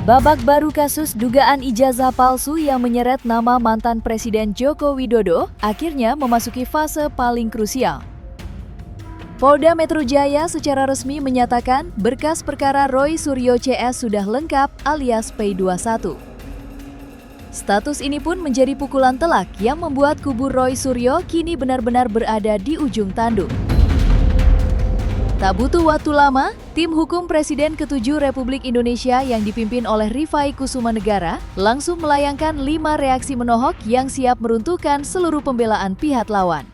Babak baru kasus dugaan ijazah palsu yang menyeret nama mantan Presiden Joko Widodo akhirnya memasuki fase paling krusial. Polda Metro Jaya secara resmi menyatakan berkas perkara Roy Suryo CS sudah lengkap alias P21. Status ini pun menjadi pukulan telak yang membuat kubu Roy Suryo kini benar-benar berada di ujung tanduk. Tak butuh waktu lama, tim hukum Presiden ke-7 Republik Indonesia yang dipimpin oleh Rifai Kusumanegara langsung melayangkan 5 reaksi menohok yang siap meruntuhkan seluruh pembelaan pihak lawan.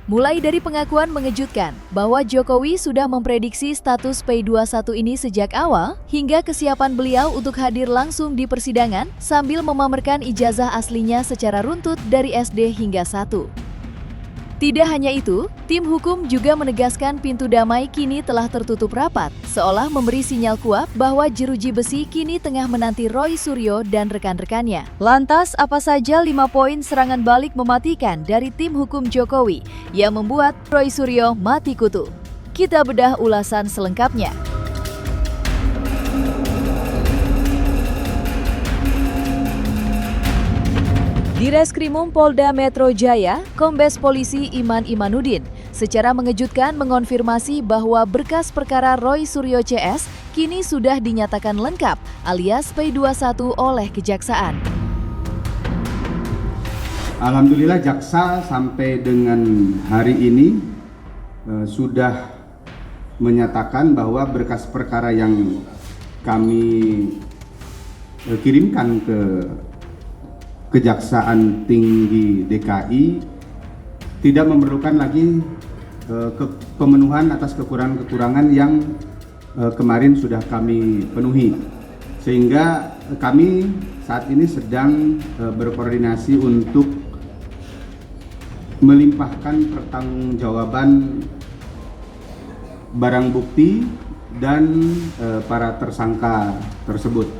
Mulai dari pengakuan mengejutkan bahwa Jokowi sudah memprediksi status P21 ini sejak awal, hingga kesiapan beliau untuk hadir langsung di persidangan sambil memamerkan ijazah aslinya secara runtut dari SD hingga 1. Tidak hanya itu, tim hukum juga menegaskan pintu damai kini telah tertutup rapat, seolah memberi sinyal kuat bahwa jeruji besi kini tengah menanti Roy Suryo dan rekan-rekannya. Lantas, apa saja 5 poin serangan balik mematikan dari tim hukum Jokowi yang membuat Roy Suryo mati kutu? Kita bedah ulasan selengkapnya. Di Reskrimum Polda Metro Jaya, Kombes Polisi Iman Imanuddin secara mengejutkan mengonfirmasi bahwa berkas perkara Roy Suryo CS kini sudah dinyatakan lengkap alias P21 oleh Kejaksaan. Alhamdulillah jaksa sampai dengan hari ini sudah menyatakan bahwa berkas perkara yang kami kirimkan ke Kejaksaan Tinggi DKI tidak memerlukan lagi pemenuhan atas kekurangan-kekurangan yang kemarin sudah kami penuhi, sehingga kami saat ini sedang berkoordinasi untuk melimpahkan pertanggungjawaban barang bukti dan para tersangka tersebut.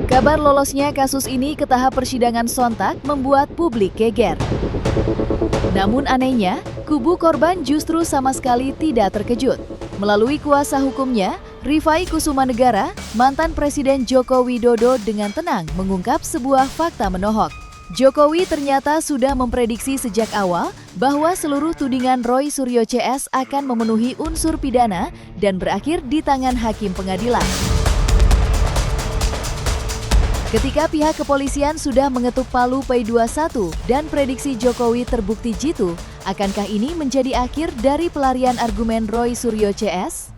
Kabar lolosnya kasus ini ke tahap persidangan sontak membuat publik geger. Namun anehnya, kubu korban justru sama sekali tidak terkejut. Melalui kuasa hukumnya, Rifai Kusumanegara, mantan Presiden Joko Widodo dengan tenang mengungkap sebuah fakta menohok. Jokowi ternyata sudah memprediksi sejak awal bahwa seluruh tudingan Roy Suryo CS akan memenuhi unsur pidana dan berakhir di tangan hakim pengadilan. Ketika pihak kepolisian sudah mengetuk palu P21 dan prediksi Jokowi terbukti jitu, akankah ini menjadi akhir dari pelarian argumen Roy Suryo CS?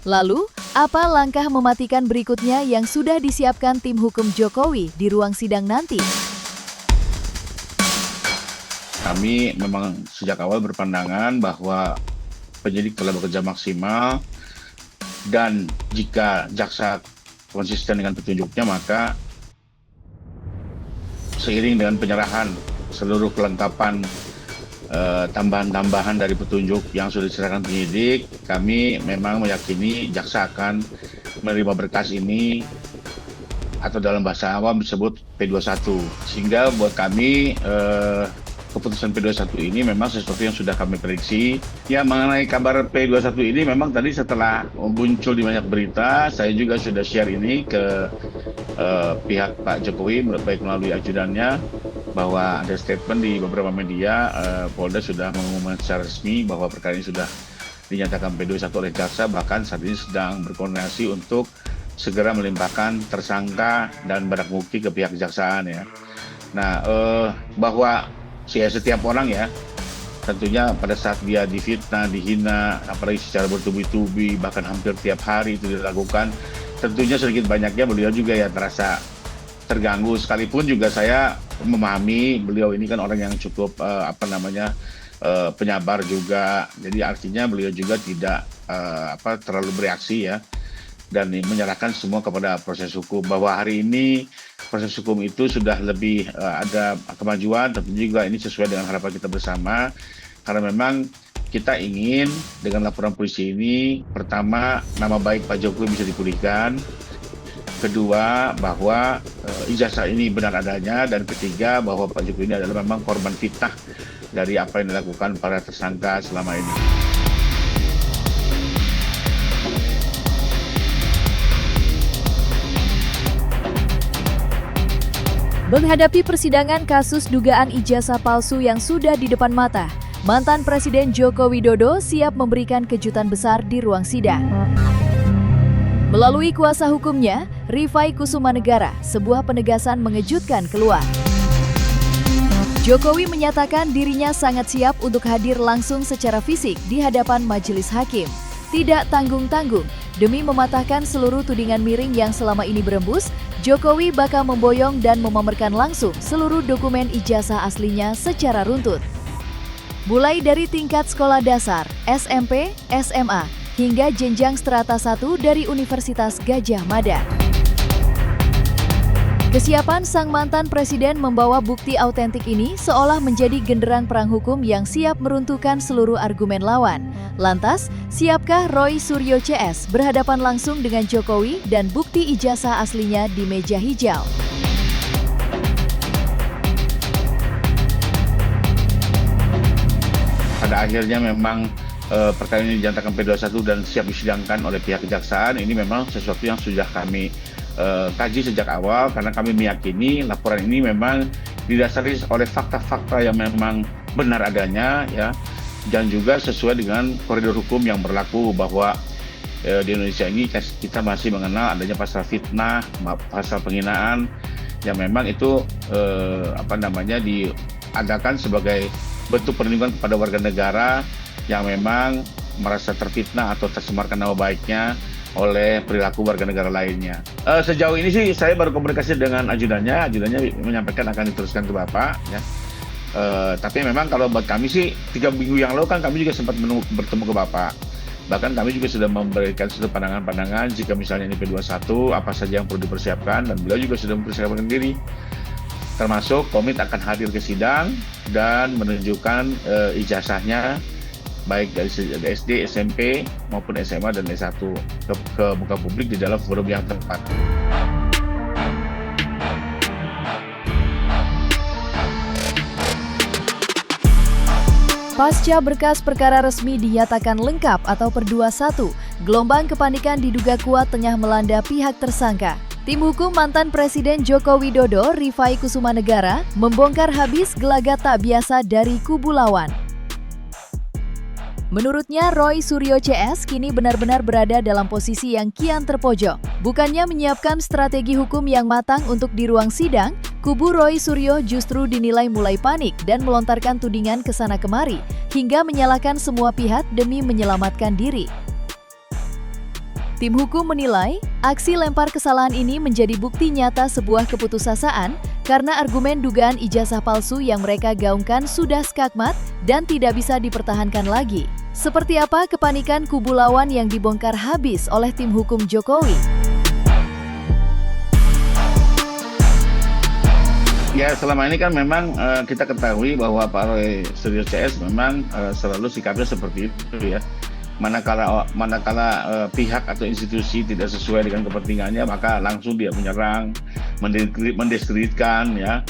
Lalu, apa langkah mematikan berikutnya yang sudah disiapkan tim hukum Jokowi di ruang sidang nanti? Kami memang sejak awal berpandangan bahwa penyidik telah bekerja maksimal dan jika jaksa konsisten dengan petunjuknya, maka seiring dengan penyerahan seluruh kelengkapan tambahan-tambahan dari petunjuk yang sudah diserahkan penyidik, kami memang meyakini jaksa akan menerima berkas ini atau dalam bahasa awam disebut P21. Sehingga buat kami keputusan P21 ini memang sesuatu yang sudah kami prediksi. Ya, mengenai kabar P21 ini memang tadi setelah muncul di banyak berita, saya juga sudah share ini ke pihak Pak Jokowi, baik melalui ajudannya, bahwa ada statement di beberapa media, Polda sudah mengumumkan secara resmi bahwa perkara ini sudah dinyatakan P21 oleh jaksa, bahkan saat ini sedang berkoordinasi untuk segera melimpahkan tersangka dan barang bukti ke pihak kejaksaan ya. Nah, bahwa setiap orang ya, tentunya pada saat dia difitnah, dihina, apalagi secara bertubi-tubi, bahkan hampir tiap hari itu dilakukan, tentunya sedikit banyaknya beliau juga ya terasa terganggu. Sekalipun juga saya memahami beliau ini kan orang yang cukup penyabar juga, jadi artinya beliau juga tidak terlalu bereaksi ya, dan menyerahkan semua kepada proses hukum. Bahwa hari ini proses hukum itu sudah lebih ada kemajuan, tapi juga ini sesuai dengan harapan kita bersama, karena memang kita ingin dengan laporan polisi ini, pertama, nama baik Pak Jokowi bisa dipulihkan, kedua, bahwa ijazah ini benar adanya, dan ketiga, bahwa Pak Jokowi ini adalah memang korban fitnah dari apa yang dilakukan para tersangka selama ini. Menghadapi persidangan kasus dugaan ijazah palsu yang sudah di depan mata, mantan Presiden Joko Widodo siap memberikan kejutan besar di ruang sidang. Melalui kuasa hukumnya, Rifai Kusumanegara, sebuah penegasan mengejutkan keluar. Jokowi menyatakan dirinya sangat siap untuk hadir langsung secara fisik di hadapan majelis hakim. Tidak tanggung-tanggung, demi mematahkan seluruh tudingan miring yang selama ini berembus, Jokowi bakal memboyong dan memamerkan langsung seluruh dokumen ijazah aslinya secara runtut. Mulai dari tingkat sekolah dasar, SMP, SMA, hingga jenjang strata 1 dari Universitas Gadjah Mada. Kesiapan sang mantan presiden membawa bukti autentik ini seolah menjadi genderang perang hukum yang siap meruntuhkan seluruh argumen lawan. Lantas, siapkah Roy Suryo CS berhadapan langsung dengan Jokowi dan bukti ijazah aslinya di meja hijau? Pada akhirnya memang perkara ini dinyatakan P21 dan siap disidangkan oleh pihak kejaksaan. Ini memang sesuatu yang sudah kami kaji sejak awal, karena kami meyakini laporan ini memang didasari oleh fakta-fakta yang memang benar adanya, ya, dan juga sesuai dengan koridor hukum yang berlaku, bahwa di Indonesia ini kita masih mengenal adanya pasal fitnah, pasal penghinaan, yang memang itu diadakan sebagai bentuk perlindungan kepada warga negara yang memang merasa terfitnah atau tercemarkan nama baiknya oleh perilaku warga negara lainnya. Sejauh ini sih saya baru komunikasi dengan ajudannya menyampaikan akan diteruskan ke Bapak, ya. Tapi memang kalau buat kami sih 3 minggu yang lalu kan kami juga sempat bertemu ke Bapak. Bahkan kami juga sudah memberikan satu pandangan-pandangan jika misalnya ini P21 apa saja yang perlu dipersiapkan, dan beliau juga sudah mempersiapkan diri. Termasuk komit akan hadir ke sidang dan menunjukkan ijazahnya baik dari SD, SMP maupun SMA dan S1 ke muka publik di dalam forum yang tepat. Pasca berkas perkara resmi dinyatakan lengkap atau Per21, gelombang kepanikan diduga kuat tengah melanda pihak tersangka. Tim hukum mantan Presiden Joko Widodo, Rifai Kusumanegara, membongkar habis gelagat tak biasa dari kubu lawan. Menurutnya, Roy Suryo CS kini benar-benar berada dalam posisi yang kian terpojok. Bukannya menyiapkan strategi hukum yang matang untuk di ruang sidang, kubu Roy Suryo justru dinilai mulai panik dan melontarkan tudingan ke sana kemari, hingga menyalahkan semua pihak demi menyelamatkan diri. Tim hukum menilai, aksi lempar kesalahan ini menjadi bukti nyata sebuah keputusasaan karena argumen dugaan ijazah palsu yang mereka gaungkan sudah skakmat dan tidak bisa dipertahankan lagi. Seperti apa kepanikan kubu lawan yang dibongkar habis oleh tim hukum Jokowi? Ya, selama ini kan memang kita ketahui bahwa Pak Roy Suryo CS memang selalu sikapnya seperti itu, ya. Manakala pihak atau institusi tidak sesuai dengan kepentingannya, maka langsung dia menyerang, mendiskreditkan, ya.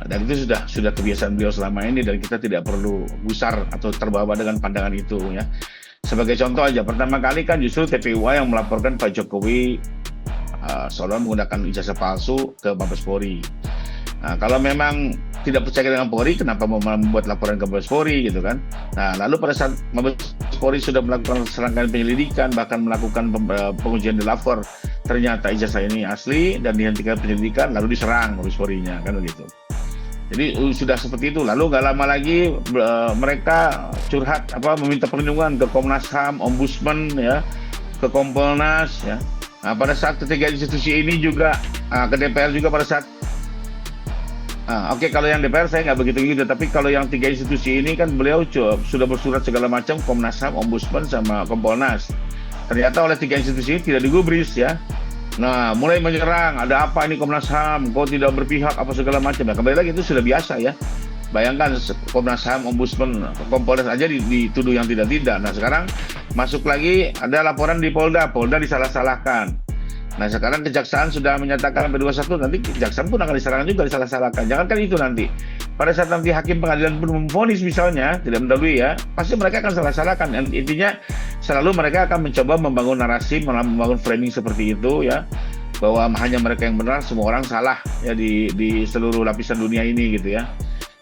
Dan itu sudah kebiasaan beliau selama ini, dan kita tidak perlu gusar atau terbawa dengan pandangan itu, ya. Sebagai contoh aja, pertama kali kan justru TPUA yang melaporkan Pak Jokowi seolah menggunakan ijazah palsu ke Mabes Polri. Nah, kalau memang tidak percaya dengan Polri, kenapa mau membuat laporan ke Mabes Polri, gitu kan? Nah, lalu pada saat Mabes Polri sudah melakukan serangkaian penyelidikan, bahkan melakukan pengujian di lapor, ternyata ijazah ini asli dan dihentikan penyelidikan, lalu diserang Mabes Polri-nya, kan begitu. Jadi sudah seperti itu. Lalu gak lama lagi mereka curhat meminta perlindungan ke Komnas HAM, Ombudsman, ya, ke Kompolnas, ya. Nah, pada saat ketiga institusi ini juga ke DPR juga pada saat kalau yang DPR saya nggak begitu, tapi kalau yang 3 institusi ini kan beliau sudah bersurat segala macam, Komnas HAM, Ombudsman, sama Kompolnas. Ternyata oleh 3 institusi ini tidak digubris, ya. Nah, mulai menyerang, ada apa ini Komnas HAM, kok tidak berpihak, apa segala macam. Ya, kembali lagi itu sudah biasa, ya. Bayangkan Komnas HAM, Ombudsman, Kompolnas aja dituduh yang tidak-tidak. Nah, sekarang masuk lagi ada laporan di Polda disalah-salahkan. Nah, sekarang kejaksaan sudah menyatakan P21, nanti kejaksaan pun akan disalah-salahkan. Jangankan itu, nanti pada saat nanti hakim pengadilan pun memvonis misalnya, tidak mendahului, ya, pasti mereka akan salah-salahkan. Intinya selalu mereka akan mencoba membangun narasi, membangun framing seperti itu, ya. bahwa hanya mereka yang benar, semua orang salah ya di seluruh lapisan dunia ini gitu ya.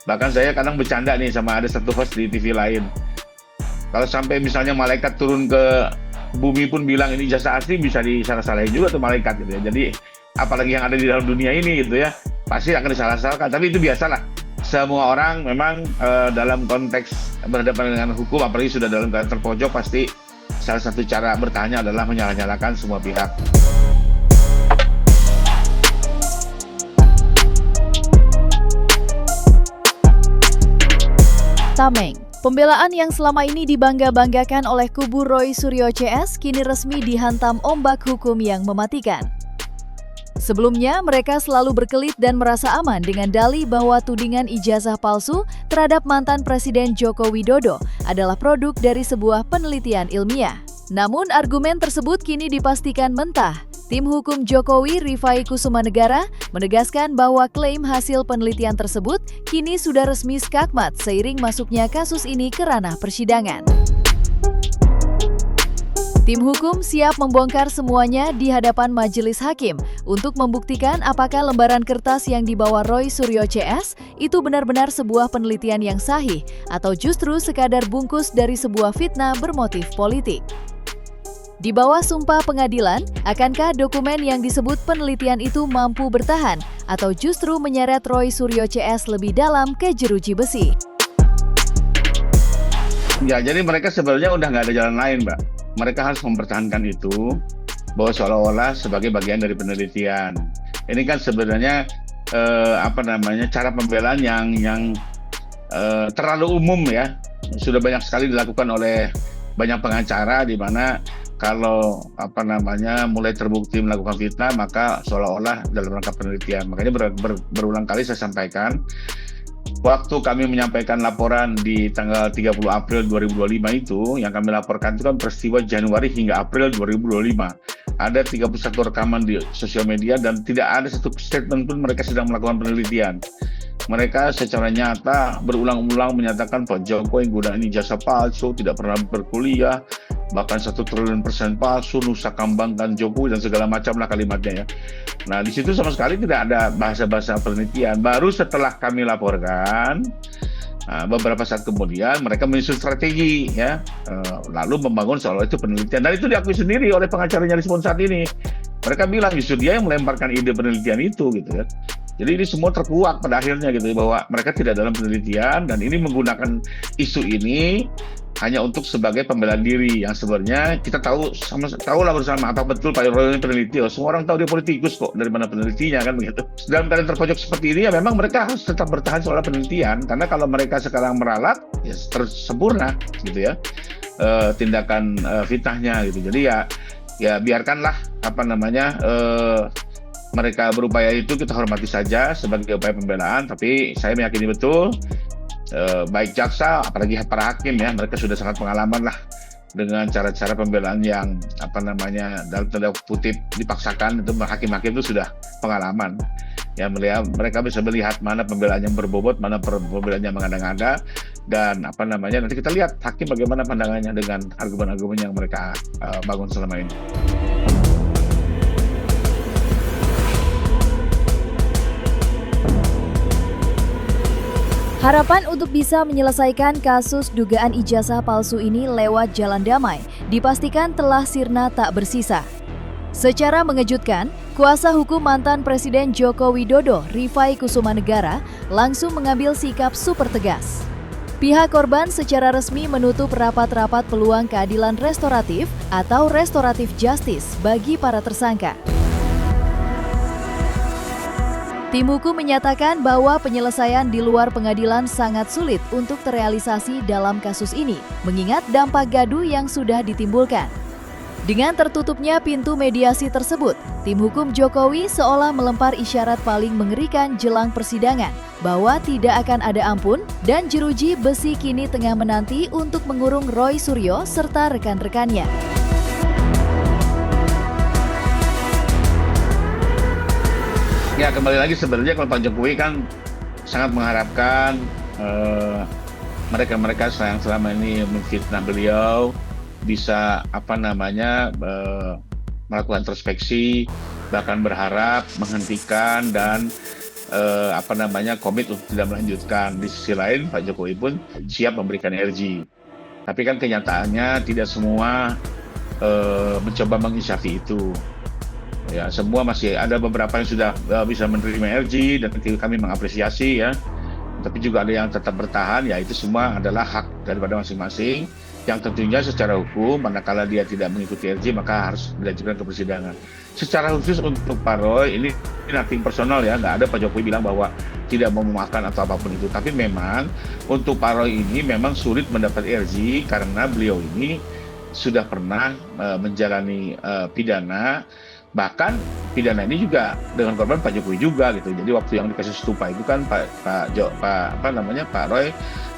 Bahkan saya kadang bercanda nih sama ada satu host di TV lain. Kalau sampai misalnya malaikat turun ke bumi pun bilang ini jasa asli, bisa disalah-salahin juga tuh malaikat gitu ya. Jadi apalagi yang ada di dalam dunia ini gitu ya, pasti akan disalah-salahkan. Tapi itu biasalah. Semua orang memang dalam konteks berhadapan dengan hukum, apalagi sudah dalam keadaan terpojok, pasti salah satu cara bertanya adalah menyalah-nyalakan semua pihak. Tameng, pembelaan yang selama ini dibangga-banggakan oleh kubu Roy Suryo CS kini resmi dihantam ombak hukum yang mematikan. Sebelumnya, mereka selalu berkelit dan merasa aman dengan dalih bahwa tudingan ijazah palsu terhadap mantan Presiden Joko Widodo adalah produk dari sebuah penelitian ilmiah. Namun, argumen tersebut kini dipastikan mentah. Tim hukum Jokowi, Rifai Kusumanegara, menegaskan bahwa klaim hasil penelitian tersebut kini sudah resmi skakmat seiring masuknya kasus ini ke ranah persidangan. Tim hukum siap membongkar semuanya di hadapan majelis hakim untuk membuktikan apakah lembaran kertas yang dibawa Roy Suryo CS itu benar-benar sebuah penelitian yang sahih atau justru sekadar bungkus dari sebuah fitnah bermotif politik. Di bawah sumpah pengadilan, akankah dokumen yang disebut penelitian itu mampu bertahan atau justru menyeret Roy Suryo CS lebih dalam ke jeruji besi? Ya, jadi mereka sebenarnya udah nggak ada jalan lain, Mbak. Mereka harus mempertahankan itu bahwa seolah-olah sebagai bagian dari penelitian. Ini kan sebenarnya cara pembelaan yang terlalu umum ya. Sudah banyak sekali dilakukan oleh banyak pengacara di mana kalau mulai terbukti melakukan fitnah maka seolah-olah dalam rangka penelitian. Makanya berulang kali saya sampaikan, waktu kami menyampaikan laporan di tanggal 30 April 2025 itu, yang kami laporkan itu kan peristiwa Januari hingga April 2025. Ada 31 rekaman di sosial media dan tidak ada satu statement pun mereka sedang melakukan penelitian. Mereka secara nyata berulang-ulang menyatakan Pak Jokowi gunakan ijazah palsu, tidak pernah berkuliah, bahkan 1 triliun % palsu, nusa kambangkan Jokowi dan segala macam lah kalimatnya ya. Nah di situ sama sekali tidak ada bahasa-bahasa penelitian. Baru setelah kami laporkan, beberapa saat kemudian mereka menyusun strategi ya, lalu membangun soal itu penelitian. Dan itu diakui sendiri oleh pengacaranya Rizwan saat ini. Mereka bilang justru dia yang melemparkan ide penelitian itu gitu ya. Jadi ini semua terkuak pada akhirnya gitu bahwa mereka tidak dalam penelitian dan ini menggunakan isu ini hanya untuk sebagai pembelaan diri yang sebenarnya kita tahu lah bersama atau betul Pak Roy ini peneliti. Semua orang tahu dia politikus kok, dari mana penelitinya kan begitu. Dalam keadaan terpojok seperti ini ya memang mereka harus tetap bertahan soal penelitian karena kalau mereka sekarang meralat ya tersempurna gitu ya tindakan fitnahnya gitu. Jadi ya biarkanlah mereka berupaya itu kita hormati saja sebagai upaya pembelaan, tapi saya meyakini betul baik jaksa apalagi para hakim ya, mereka sudah sangat pengalaman lah dengan cara-cara pembelaan yang dalam tanda kutip dipaksakan. Itu hakim-hakim itu sudah pengalaman ya, mereka bisa melihat mana pembelaan yang berbobot, mana pembelaan yang mengada-ngada, dan nanti kita lihat hakim bagaimana pandangannya dengan argumen-argumen yang mereka bangun selama ini. Harapan untuk bisa menyelesaikan kasus dugaan ijazah palsu ini lewat jalan damai dipastikan telah sirna tak bersisa. Secara mengejutkan, kuasa hukum mantan Presiden Joko Widodo, Rifai Kusumanegara, langsung mengambil sikap super tegas. Pihak korban secara resmi menutup rapat-rapat peluang keadilan restoratif atau restoratif justice bagi para tersangka. Tim hukum menyatakan bahwa penyelesaian di luar pengadilan sangat sulit untuk terrealisasi dalam kasus ini, mengingat dampak gaduh yang sudah ditimbulkan. Dengan tertutupnya pintu mediasi tersebut, tim hukum Jokowi seolah melempar isyarat paling mengerikan jelang persidangan, bahwa tidak akan ada ampun dan jeruji besi kini tengah menanti untuk mengurung Roy Suryo serta rekan-rekannya. Ya kembali lagi sebenarnya kalau Pak Jokowi kan sangat mengharapkan mereka-mereka yang selama ini memfitnah beliau bisa melakukan introspeksi, bahkan berharap menghentikan dan komit untuk tidak melanjutkan. Di sisi lain Pak Jokowi pun siap memberikan energi. Tapi kan kenyataannya tidak semua mencoba menginsafi itu. Ya, semua masih ada beberapa yang sudah bisa menerima energi dan kami mengapresiasi ya. Tapi juga ada yang tetap bertahan, ya itu semua adalah hak daripada masing-masing. Yang tentunya secara hukum, manakala dia tidak mengikuti RJ maka harus diajukan ke persidangan. Secara khusus untuk Pak Roy, ini nothing personal ya, nggak ada Pak Jokowi bilang bahwa tidak mau memaafkan atau apapun itu. Tapi memang untuk Pak Roy ini memang sulit mendapat RJ karena beliau ini sudah pernah menjalani pidana, bahkan pidana ini juga dengan korban Pak Jokowi juga gitu. Jadi waktu yang di kasus Stupa itu kan Pak Roy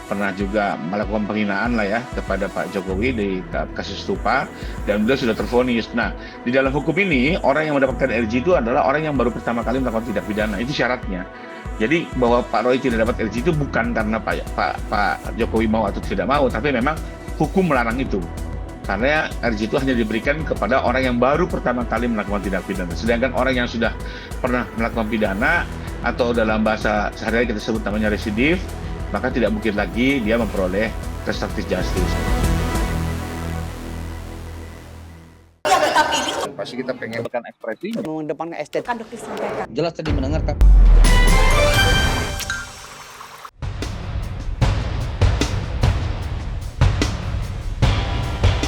pernah juga melakukan penghinaan lah ya kepada Pak Jokowi di kasus Stupa dan beliau sudah tervonis. Nah, di dalam hukum ini orang yang mendapatkan RJ itu adalah orang yang baru pertama kali melakukan tindak pidana, itu syaratnya. Jadi bahwa Pak Roy tidak dapat RJ itu bukan karena Pak Jokowi mau atau tidak mau, tapi memang hukum melarang itu. Karena RJ itu hanya diberikan kepada orang yang baru pertama kali melakukan tindak pidana. Sedangkan orang yang sudah pernah melakukan pidana atau dalam bahasa sehari-hari kita sebut namanya residif, maka tidak mungkin lagi dia memperoleh restoratif justice. Pasti kita pengen ekspresi mengedepankan estetika disampaikan. jelas tadi mendengarkan.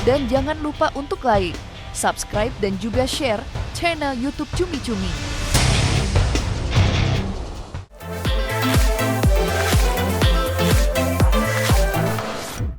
Dan jangan lupa untuk like, subscribe dan juga share channel YouTube Cumi Cumi.